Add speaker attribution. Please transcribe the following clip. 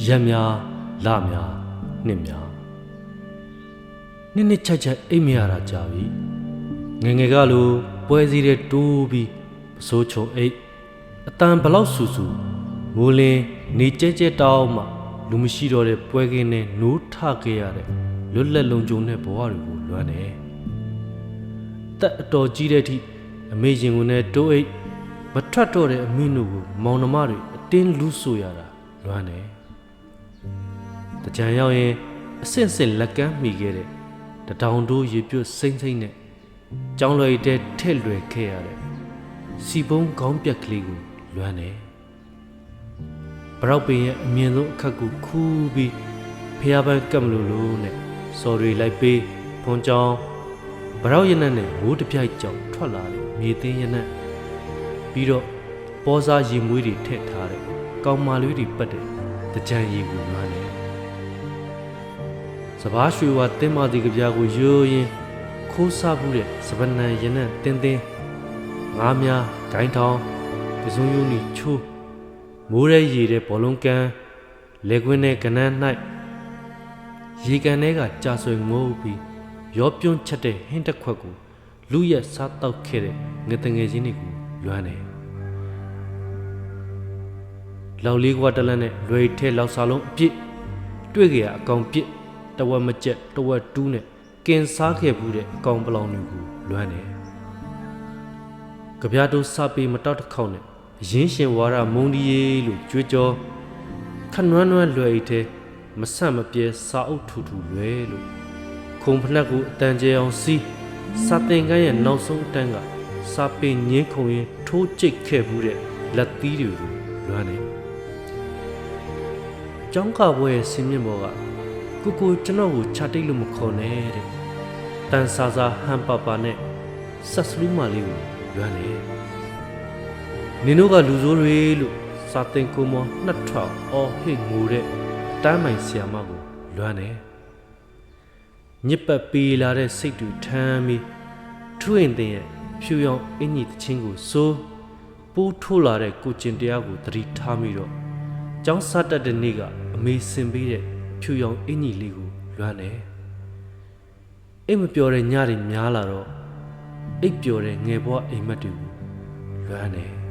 Speaker 1: ရက်များလများနှစ်များနှစ်ချက်ချက်အိမ်မရတာကြာပြီငယ်ငယ်ကလိုပွဲစည်းတဲ့တိုးပြီးပစိုးချုံအိတ်အတန်ဘလောက်ဆူဆူမိုးလင်းနေကြဲကြဲတောင်းမှလူမရှိတော့တဲ့ပွဲကင်းနဲ့နိုးထခဲ့ရတဲ့လွတ်လပ်လုံခြုံတဲ့ဘဝတွေကိုလွမ်းတယ်တက်အတော်ကြီးတဲ့အထိအမေရင်ကိုနဲ့တိုးအိတ်မထွက်တော့တဲ့အမင်းတို့ကိုမောင်နှမတွေအတင်းလူးဆိုရတာလွမ်းတယ်တကြံရောက်ရင်အဆင့်ဆင့်လက်ကမ်းမိခဲ့တဲ့တထောင်တိုးရေပြွတ်စိမ့်စိမ့်နဲ့ကြောင်းလွယ်တဲ့ထက်လွယ်ခဲ့ရတဲ့စီပုံးခေါင်းပြက်ကလေးကိုလွမ်းတယ်ဘရောက်ပင်ရဲ့အမြင့်ဆုံးအခက်ကိုခူးပြီးဖျားပန်းကပ်မလို့လို့နဲ့စော်တွေလိုက်ပေးဖုံကြောင်းဘရောက်ရနက်နဲ့မိုးတပြိုက်ကြောင်ထွက်လာတဲ့မြေသိမ်းရနက်ပြီးတော့ပေါ်စားရေမွေးတွေထည့်ထားတဲ့ကောင်းမလေးတွေပတ်တဲ့တကြံရေကိုလွမ်းတယ်စပားရွှေဝါတင်းမတီကပြားကိုရိုးရင်ခိုးစားမှုတဲ့စပနံရနံတင်းတင်းငါးများဂိုင်းထောင်ပစုံယုံနီချိုးမိုးရဲရည်တဲ့ဘောလုံးကန်လေကွင်းနဲ့ကနန်း၌ရေကန်ထဲကကြာဆွေငိုးပြီးရောပြုံးချက်တဲ့ဟင်းတစ်ခွက်ကိုလူရက်စားတောက်ခဲ့တဲ့ငတငယ်ချင်းတွေကိုလွမ်းတယ်လောက်လေးကွာတလန်းနဲ့လွယ်ထဲလောက်စားလုံးအပြစ်တွေ့ကြရအကောင်ပြစ်တဝက်မကျက်တဝက်တူးနဲ့ကင်စားခဲ့ဘူးတဲ့အကောင်ပလောင်တွေကိုလွမ်းတယ်ကြပြားတို့စပေမတောက်တစ်ခေါက်နဲ့အရင်းရှင်ဝါရမုံဒီယေလို့ကြွေးကြောခနွမ်းနွမ်းလွယ်ထဲမဆန့်မပြဲစာအုပ်ထူထူလွယ်လို့ခုံဖနက်ကိုအတန်ကျဲအောင်စီးစာတင်ကန်းရဲ့နောက်ဆုံးတန်းကစာပေငင်းခုံရင်ထိုးကျိတ်ခဲ့ဘူးတဲ့လက်သီးတွေကိုလွမ်းတယ်ကျောင်းကဘွဲရဲ့ဆင်းမြင့်ဘောကကိုကျွန်တော်ကိုချတိတ်လို့မခေါ်နဲ့တဲ့တန်ဆာဆာဟန်ပါပါနဲ့ဆက်စလူးမလေးကိုလွမ်းတယ်နင်တို့ကလူဆိုးတွေလို့စာတင်ကိုမောနှစ်ထောင်အော်ဟစ်ငိုတဲ့တမ်းမိုင်ဆီယာမကိုလွမ်းတယ်ညစ်ပတ်ပေးလာတဲ့စိတ်တူထမ်းပြီးထွင်တဲ့ရဲ့ဖြူရောင်အင်ကြီးတချင်းကိုစိုးပိုးထိုးလာတဲ့ကိုကျင်တရားကိုသတိထားမိတော့ကျောင်းစားတတ်တဲ့နေ့ကအမေစင်ပေးတဲ့ဖြူရောင်အင်ကြီးလေးကိုလွမ်းတယ်အိမ်မပျော်တဲ့ညတွေများလာတော့အိပ်ပျော်တဲ့ငယ်ဘဝအိမ်မက်တွေကိုလွမ်းတယ်